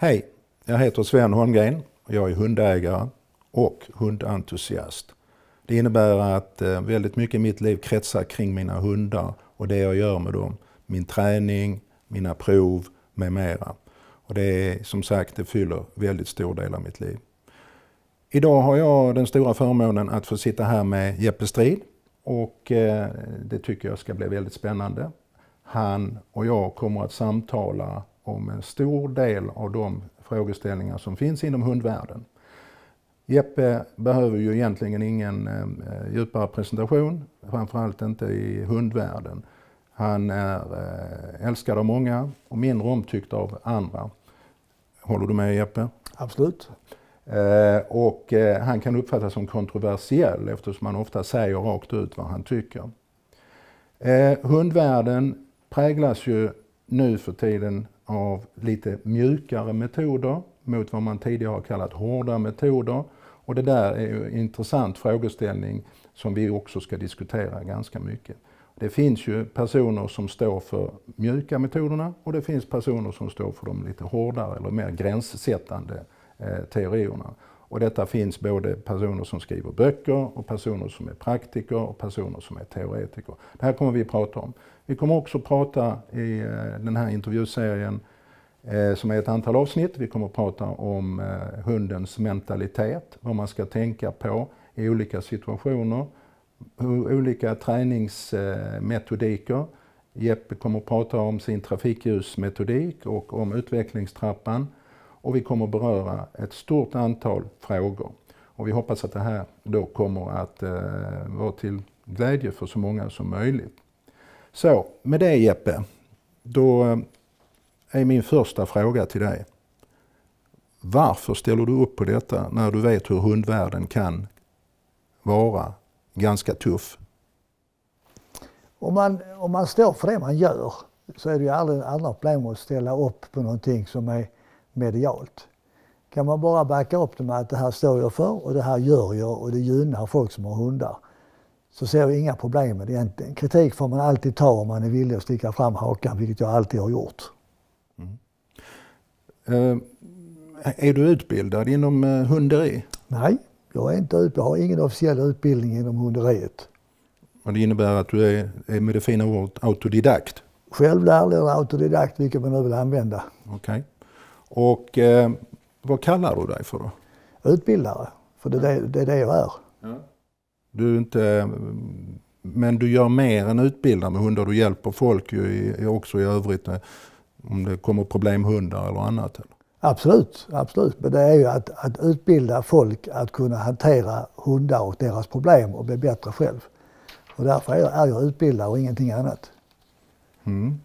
Hej, jag heter Sven Holmgren och jag är hundägare och hundentusiast. Det innebär att väldigt mycket i mitt liv kretsar kring mina hundar och det jag gör med dem. Min träning, mina prov med mera. Och det är som sagt, det fyller väldigt stor del av mitt liv. Idag har jag den stora förmånen att få sitta här med Jeppe Strid och det tycker jag ska bli väldigt spännande. Han och jag kommer att samtala om en stor del av de frågeställningar som finns inom hundvärlden. Jeppe behöver ju egentligen ingen djupare presentation, framförallt inte i hundvärlden. Han är älskad av många och mindre omtyckt av andra. Håller du med, Jeppe? Absolut. Och han kan uppfattas som kontroversiell eftersom han ofta säger rakt ut vad han tycker. Hundvärlden präglas ju nu för tiden av lite mjukare metoder mot vad man tidigare har kallat hårda metoder. Och det där är ju en intressant frågeställning som vi också ska diskutera ganska mycket. Det finns ju personer som står för mjuka metoderna och det finns personer som står för de lite hårdare eller mer gränssättande teorierna. Och detta finns både personer som skriver böcker och personer som är praktiker och personer som är teoretiker. Det här kommer vi prata om. Vi kommer också prata i den här intervjuserien som är ett antal avsnitt. Vi kommer prata om hundens mentalitet, vad man ska tänka på i olika situationer, olika träningsmetodiker. Jeppe kommer att prata om sin trafikljusmetodik och om utvecklingstrappan. Och vi kommer beröra ett stort antal frågor. Och vi hoppas att det här då kommer att vara till glädje för så många som möjligt. Så, med det Jeppe, då är min första fråga till dig. Varför ställer du upp på detta när du vet hur hundvärlden kan vara ganska tuff? Om man står för det man gör så är det ju aldrig andra problem att ställa upp på någonting som är medialt. Kan man bara backa upp det med att det här står jag för och det här gör jag och det gynnar folk som har hundar, så ser vi inga problem med det egentligen. Kritik får man alltid ta om man är villig att sticka fram hakan, vilket jag alltid har gjort. Är du utbildad inom hunderi? Nej, jag är inte jag har ingen officiell utbildning inom hunderiet. Och det innebär att du är med det fina ordet autodidakt? Självlärd eller autodidakt, vilket man nu vill använda. Okej. Och vad kallar du dig för då? Utbildare, för det är det jag är. Ja. Men du gör mer än utbildar med hundar, du hjälper folk ju också i övrigt om det kommer problem med hundar eller annat? Eller? Absolut. Men det är ju att utbilda folk att kunna hantera hundar och deras problem och bli bättre själv. Och därför är jag utbildare och ingenting annat. Mm.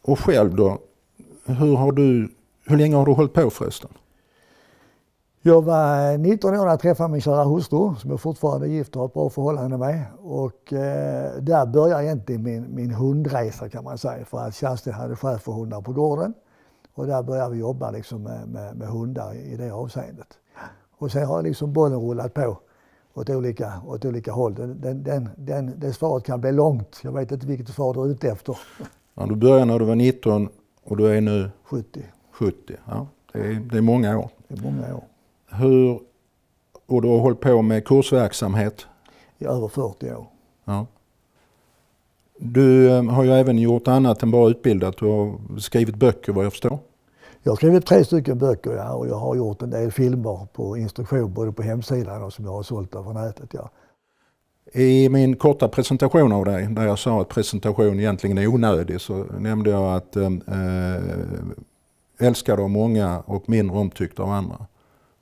Och själv då? Hur länge har du hållit på förresten? Jag var 19 år när jag träffade min kära hustru som jag fortfarande är gift och har ett bra förhållande med. Och där började egentligen min hundresa kan man säga. För att Kerstin hade schäferhundar på gården. Och där började vi jobba liksom med hundar i det avseendet. Och sen har liksom bollen rullat på åt olika håll. Det svaret kan bli långt. Jag vet inte vilket svar du är ute efter. Ja, du började när du var 19 och du är nu 70. Ja, det är många år. Det är många år. Och du har hållit på med kursverksamhet? I över 40 år. Ja. Du har ju även gjort annat än bara utbildat. Du har skrivit böcker vad jag förstår. Jag har skrivit 3 stycken böcker, ja, och jag har gjort en del filmer på instruktion både på hemsidan och som jag har sålt över nätet. Ja. I min korta presentation av dig, där jag sa att presentation egentligen är onödig, så nämnde jag att älskad av många och mindre omtyckt av andra.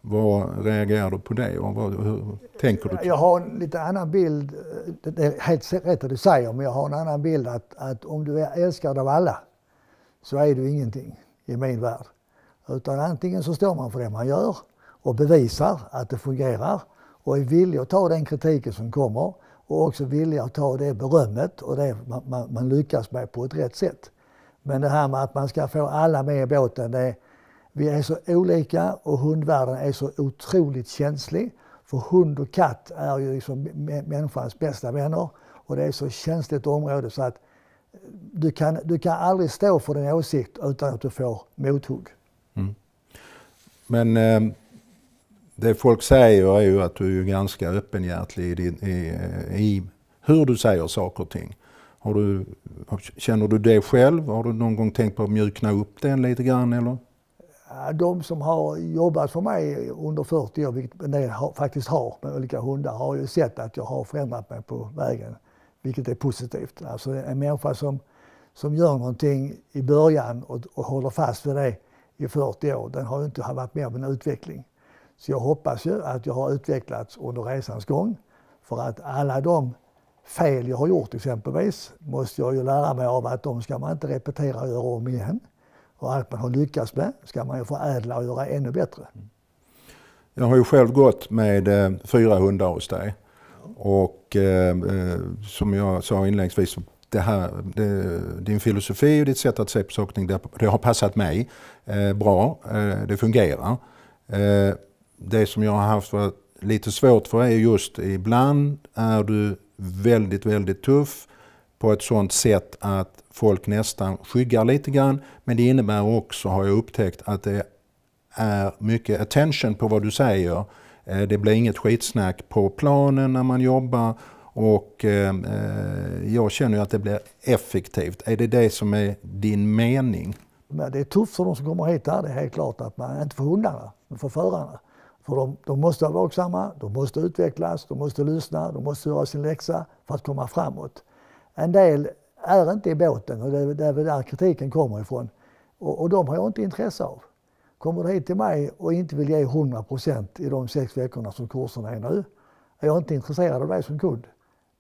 Vad reagerar du på det och hur tänker du? Jag har en lite annan bild, det är helt rätt att du säger, men jag har en annan bild att om du är älskad av alla så är du ingenting i min värld. Utan antingen så står man för det man gör och bevisar att det fungerar och är villig att ta den kritiken som kommer och också villig att ta det berömmet och det man lyckas med på ett rätt sätt. Men det här med att man ska få alla med i båten, vi är så olika och hundvärlden är så otroligt känslig. För hund och katt är ju liksom människans bästa vänner och det är så känsligt område så att du kan aldrig stå för din åsikt utan att du får mothugg. Mm. Men det folk säger är ju att du är ganska öppenhjärtig i hur du säger saker och ting. Känner du det själv? Har du någon gång tänkt på att mjukna upp den lite grann eller? De som har jobbat för mig under 40 år, vilket en del faktiskt har med olika hundar, har ju sett att jag har förändrat mig på vägen, vilket är positivt. Alltså en människa som gör någonting i början och håller fast vid det i 40 år, den har ju inte varit med om en utveckling. Så jag hoppas ju att jag har utvecklats under resans gång, för att alla de fel jag har gjort exempelvis måste jag ju lära mig av att de ska man inte repetera och göra om igen. Och allt man har lyckats med ska man ju förädla och göra ännu bättre. Jag har ju själv gått med 4 hundar hos dig. Och som jag sa inledningsvis, din filosofi och ditt sätt att se på saker och ting, det har passat mig bra. Det fungerar. Det som jag har haft varit lite svårt för är just ibland är du väldigt, väldigt tuff på ett sådant sätt att folk nästan skyggar lite grann. Men det innebär också, har jag upptäckt, att det är mycket attention på vad du säger. Det blir inget skitsnack på planen när man jobbar och jag känner ju att det blir effektivt. Är det som är din mening? Men det är tufft för de som kommer hit där, det är helt klart att man inte får hundarna, men för förarna. För de måste vara vaksamma, de måste utvecklas, de måste lyssna, de måste göra sin läxa för att komma framåt. En del är inte i båten och det är där kritiken kommer ifrån. Och de har jag inte intresse av. Kommer du hit till mig och inte vill ge 100% i de 6 veckorna som kurserna är nu, är jag inte intresserad av dig som kund.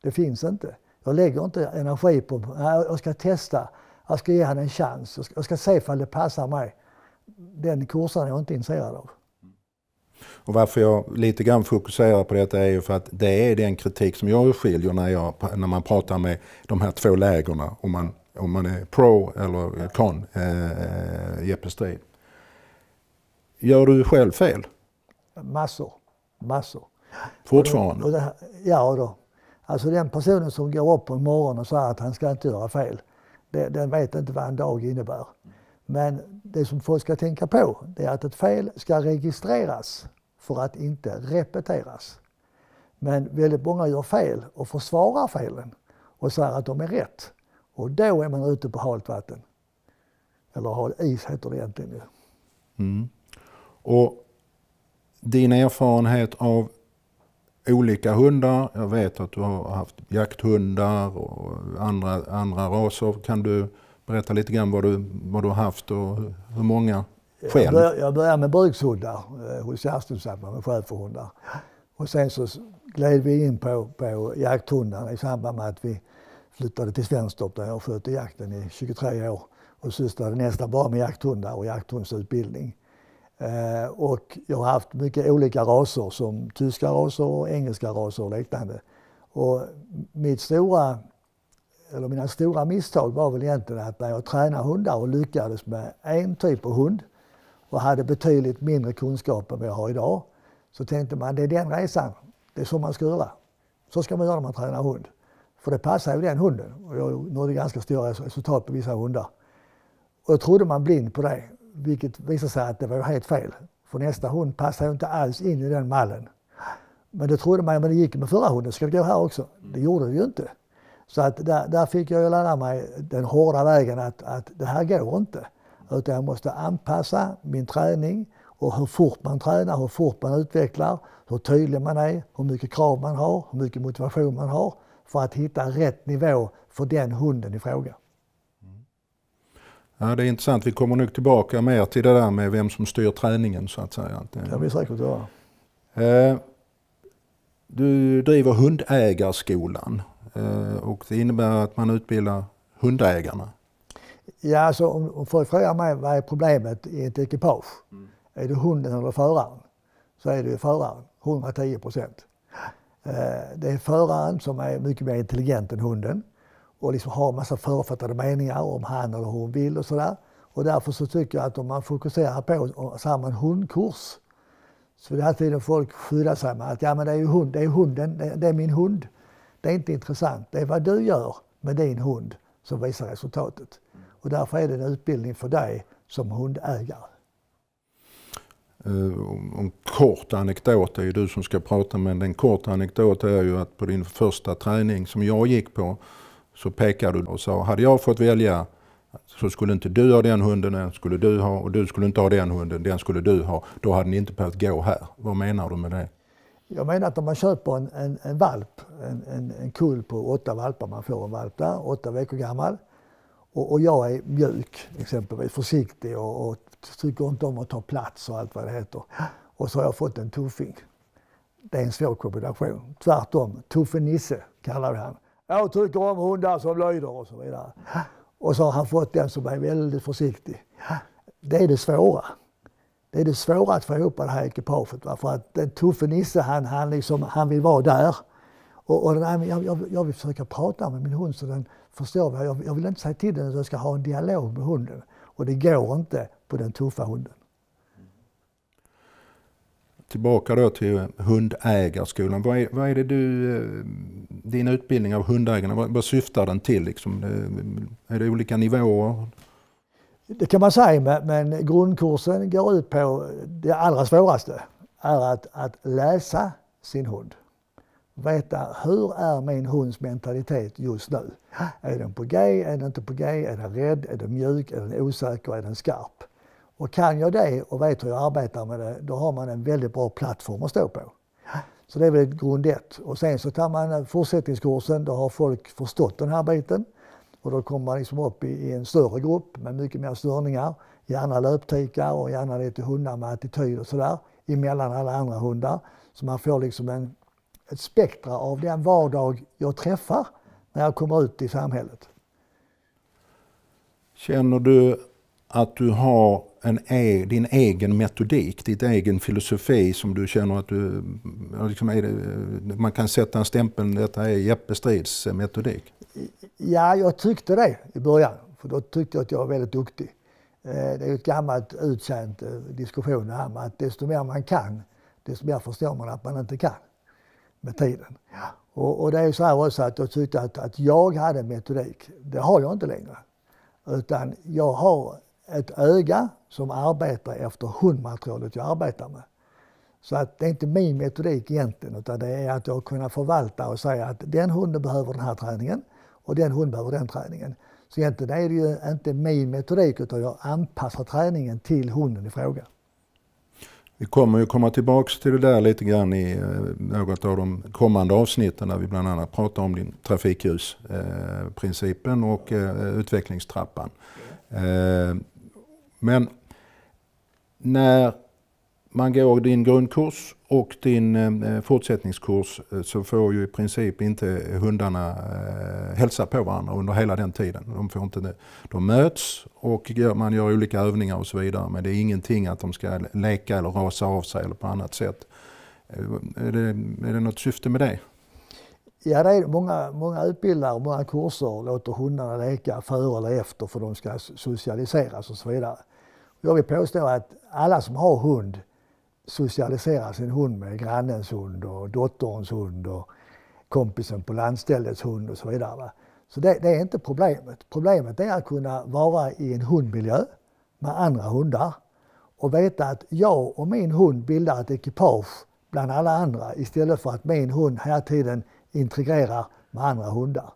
Det finns inte. Jag lägger inte energi på, jag ska testa, jag ska ge han en chans, jag ska se ifall det passar mig. Den kursen är jag inte intresserad av. Och varför jag lite grann fokuserar på detta är ju för att det är den kritik som jag skiljer när man pratar med de här 2 lägerna, om man är pro eller con, Jeppe Strid. Gör du själv fel? Massor. Fortfarande? Ja då. Alltså den personen som går upp på en morgon och säger att han ska inte göra fel, den vet inte vad en dag innebär. Men det som folk ska tänka på, det är att ett fel ska registreras för att inte repeteras. Men väldigt många gör fel och försvarar felen och säger att de är rätt. Och då är man ute på halt vatten. Eller hal is heter det egentligen. Mm. Och din erfarenhet av olika hundar, jag vet att du har haft jakthundar och andra raser. Kan du berätta lite grann vad du har haft och hur många själv? Jag började med brukshundar hos Kerstin med schäferhundar. Och sen så gled vi in på jakthundarna i samband med att vi flyttade till Svenstorp där jag skötte jakten i 23 år. Och sysslade nästan bara med jakthundar och jakthundsutbildning. Och jag har haft mycket olika raser som tyska raser och engelska raser och liknande. Och mina stora misstag var väl egentligen att när jag tränade hundar och lyckades med en typ av hund och hade betydligt mindre kunskap än vad jag har idag, så tänkte man det är den resan, det är så man ska göra. Så ska man göra när man tränar hund. För det passar ju den hunden och jag nådde ganska stora resultat på vissa hundar. Och jag trodde man blind på det, vilket visade sig att det var helt fel. För nästa hund passar ju inte alls in i den mallen. Men det trodde man, men det gick med förra hunden, ska det gå här också? Det gjorde det ju inte. Så att där fick jag lära mig den hårda vägen att det här går inte. Utan jag måste anpassa min träning och hur fort man tränar, hur fort man utvecklar, hur tydlig man är, hur mycket krav man har, hur mycket motivation man har för att hitta rätt nivå för den hunden i fråga. Ja, det är intressant. Vi kommer nog tillbaka mer till det där med vem som styr träningen så att säga. Det kan vi säkert göra. Du driver hundägarskolan och det innebär att man utbildar hundägarna. Ja, alltså om folk frågar mig vad är problemet i ett ekipage? Är det hunden eller föraren? Så är det ju föraren, 110%. Det är föraren som är mycket mer intelligent än hunden och liksom har en massa författade meningar om han eller hon vill och sådär. Och därför så tycker jag att om man fokuserar på samma hundkurs, så det är alltid folk skyddar sig med att ja, men det är hunden, det är min hund. Det är inte intressant. Det är vad du gör med din hund som visar resultatet. Och därför är det en utbildning för dig som hundägare. En kort anekdot är ju du som ska prata, men den korta anekdot är ju att på din första träning som jag gick på så pekade du och sa, hade jag fått välja så skulle inte du ha den hunden, den skulle du ha, och du skulle inte ha den hunden, den skulle du ha. Då hade ni inte behövt gå här. Vad menar du med det? Jag menar att om man köper en valp, en kull på 8 valpar, man får en valp där, 8 veckor gammal. Och jag är mjuk, exempelvis försiktig och tycker inte om att ta plats och allt vad det heter. Och så har jag fått en tuffing. Det är en svår kombination. Tvärtom, tuffen Nisse kallar vi han. Jag tycker om hundar som lyder och så vidare. Och så har han fått den som är väldigt försiktig. Det är det svåra. Det är det svåra att få ihop det här ekipaget. För att den tuffe Nisse, han vill vara där. Och jag vill försöka prata med min hund så den förstår. Jag vill inte säga till den att jag ska ha en dialog med hunden. Och det går inte på den tuffa hunden. Tillbaka då till hundägarskolan. Vad är det din utbildning av hundägarna, vad syftar den till? Liksom? Är det olika nivåer? Det kan man säga, men grundkursen går ut på det allra svåraste. Är att läsa sin hund. Veta hur är min hunds mentalitet just nu. Är den på G, är den inte på G, är den rädd, är den mjuk, är den osäker, är den skarp. Och kan jag det och vet hur jag arbetar med det, då har man en väldigt bra plattform att stå på. Så det är väl grund 1. Och sen så tar man fortsättningskursen, då har folk förstått den här biten. Och då kommer man liksom upp i en större grupp med mycket mer störningar. Gärna löptikar och gärna lite hundar med attityd och sådär. Emellan alla andra hundar. Så man får liksom ett spektra av den vardag jag träffar när jag kommer ut i samhället. Känner du att du har din egen metodik, ditt egen filosofi som du känner att du liksom man kan sätta en stämpel, detta är Jeppe Strids metodik? Ja, jag tyckte det i början, för då tyckte jag att jag var väldigt duktig. Det är ett gammalt utkänt diskussion här med att desto mer man kan, desto mer förstår man att man inte kan med tiden. Och det är så här också att jag tyckte att jag hade metodik. Det har jag inte längre. Utan jag har ett öga som arbetar efter hundmaterialet jag arbetar med. Så att det är inte min metodik egentligen, utan det är att jag kan förvalta och säga att den hunden behöver den här träningen och den hunden behöver den träningen. Så egentligen är det ju inte min metodik, utan jag anpassar träningen till hunden i fråga. Vi kommer ju komma tillbaka till det där lite grann i något av de kommande avsnitten där vi bland annat pratar om din trafikljusprincipen och utvecklingstrappan. Men när man går din grundkurs och din fortsättningskurs så får ju i princip inte hundarna hälsa på varandra under hela den tiden. De möts och man gör olika övningar och så vidare, men det är ingenting att de ska leka eller rasa av sig eller på annat sätt. Är det något syfte med det? Ja, det är många utbildare och många kurser låter hundarna leka före eller efter för de ska socialiseras och så vidare. Jag vill påstå att alla som har hund socialiserar sin hund med grannens hund och dotterns hund och kompisen på landställets hund och så vidare. Va? Så det är inte problemet. Problemet är att kunna vara i en hundmiljö med andra hundar och veta att jag och min hund bildar ett ekipage bland alla andra istället för att min hund hela tiden integrerar med andra hundar.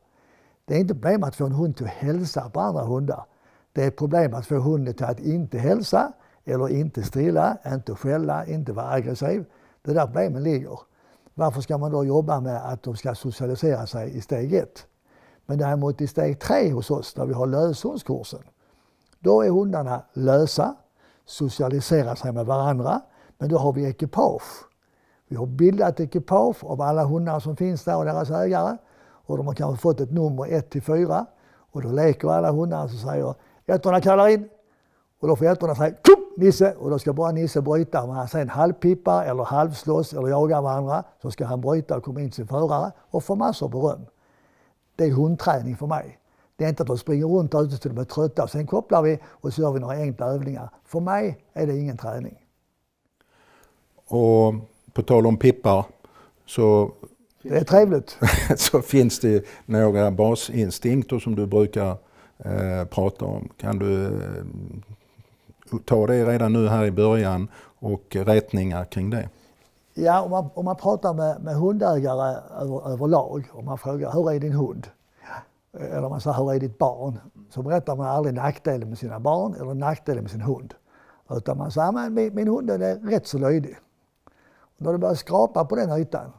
Det är inte problem att få en hund till att hälsa på andra hundar. Det är ett problem att få hunden till att inte hälsa eller inte strilla, inte skälla, inte vara aggressiv. Det där problemen ligger. Varför ska man då jobba med att de ska socialisera sig i steg 1? Men däremot i steg 3 hos oss, där vi har löshundskursen, då är hundarna lösa, socialiserar sig med varandra, men då har vi ekipage. Vi har bildat ekipage av alla hundar som finns där och deras ägare. Och de har kanske fått ett nummer 1-4. Och då leker alla hundar så säger ettorna kallar in. Och då får ettorna säga Nisse. Och då ska bara Nisse bryta. Om han sen halvpippar eller halvslåss eller jagar varandra så ska han bryta och komma in sin förare och få massor beröm. Det är hundträning för mig. Det är inte att de springer runt och ute till de är trötta. Och sen kopplar vi och så gör vi några enkla övningar. För mig är det ingen träning. Och på tal om pippar så Det är trevligt. Så finns det några basinstinkter som du brukar prata om. Kan du ta det redan nu här i början och rättningar kring det? Ja, om man pratar med hundägare överlag och man frågar hur är din hund? Eller man säger hur är ditt barn? Så berättar man aldrig nackdelen med sina barn eller nackdelen med sin hund. Utan man säger att min hund är rätt så löjlig. Och när du börjar skrapa på den ytan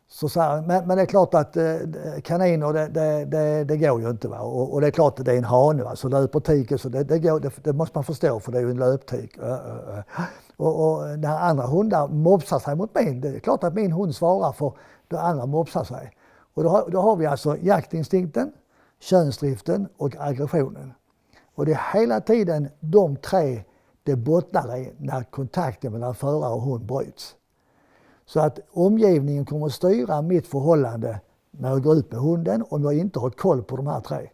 så säger men det är klart att kaniner det går ju inte. Va? Och det är klart att det är en hane, va? Så löptiker, så det måste man förstå för det är ju en löptik. Och när andra hundar mobsar sig mot min, det är klart att min hund svarar för då andra mobsar sig. Och då har vi alltså jaktinstinkten, könsdriften och aggressionen. Och det är hela tiden de tre det bottnar i när kontakten mellan förare och hund bryts. Så att omgivningen kommer att styra mitt förhållande när jag går ut med hunden om jag inte har koll på de här tre.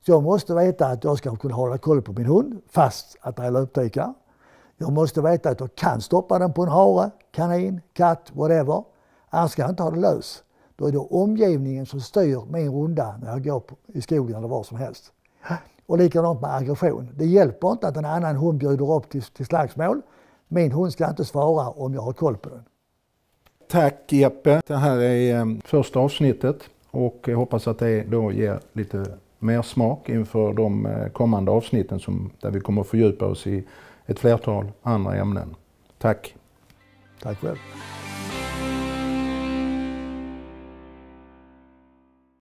Så jag måste veta att jag ska kunna hålla koll på min hund fast att det är löptikar. Jag måste veta att jag kan stoppa den på en hare, kanin, katt, whatever. Annars ska jag inte ha det lös. Då är det omgivningen som styr min runda när jag går i skogen eller var som helst. Och likadant med aggression. Det hjälper inte att en annan hund bjuder upp till slagsmål. Min hund ska inte svara om jag har koll på den. Tack Jeppe. Det här är första avsnittet och jag hoppas att det då ger lite mer smak inför de kommande avsnitten där vi kommer att fördjupa oss i ett flertal andra ämnen. Tack. Tack själv.